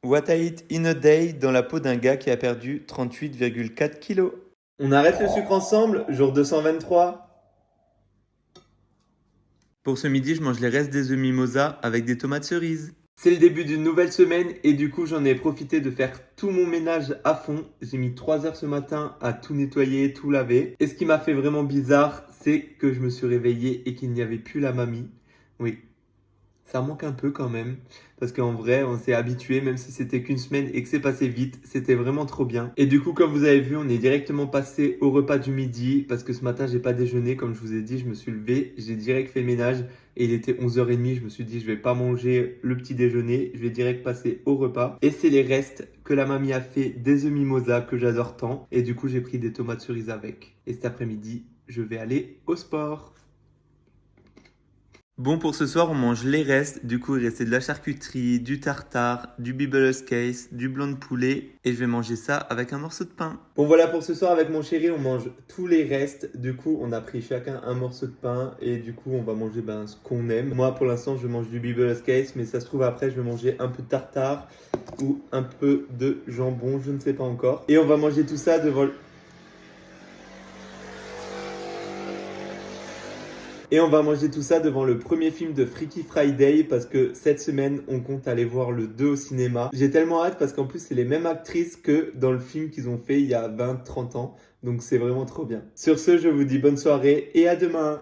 What I eat in a day dans la peau d'un gars qui a perdu 38,4 kilos. On arrête le sucre ensemble, jour 223. Pour ce midi, je mange les restes des œufs mimosa avec des tomates cerises. C'est le début d'une nouvelle semaine et du coup j'en ai profité de faire tout mon ménage à fond. J'ai mis 3 heures ce matin à tout nettoyer, tout laver. Et ce qui m'a fait vraiment bizarre, c'est que je me suis réveillé et qu'il n'y avait plus la mamie. Oui, ça manque un peu quand même, parce qu'en vrai, on s'est habitué, même si c'était qu'une semaine et que c'est passé vite, c'était vraiment trop bien. Et du coup, comme vous avez vu, on est directement passé au repas du midi, parce que ce matin, j'ai pas déjeuné, comme je vous ai dit, je me suis levé, j'ai direct fait le ménage, et il était 11h30, je me suis dit, je vais pas manger le petit déjeuner, je vais direct passer au repas. Et c'est les restes que la mamie a fait des œufs mimosa, que j'adore tant, et du coup, j'ai pris des tomates cerises avec. Et cet après-midi, je vais aller au sport. Bon, pour ce soir, on mange les restes. Du coup, il restait de la charcuterie, du tartare, du bibeless case, du blanc de poulet. Et je vais manger ça avec un morceau de pain. Bon, voilà, pour ce soir, avec mon chéri, on mange tous les restes. Du coup, on a pris chacun un morceau de pain. Et du coup, on va manger ce qu'on aime. Moi, pour l'instant, je mange du bibeless case. Mais ça se trouve, après, je vais manger un peu de tartare ou un peu de jambon. Je ne sais pas encore. Et on va manger tout ça devant... Et on va manger tout ça devant le premier film de Freaky Friday parce que cette semaine, on compte aller voir le 2 au cinéma. J'ai tellement hâte parce qu'en plus, c'est les mêmes actrices que dans le film qu'ils ont fait il y a 20-30 ans. Donc c'est vraiment trop bien. Sur ce, je vous dis bonne soirée et à demain.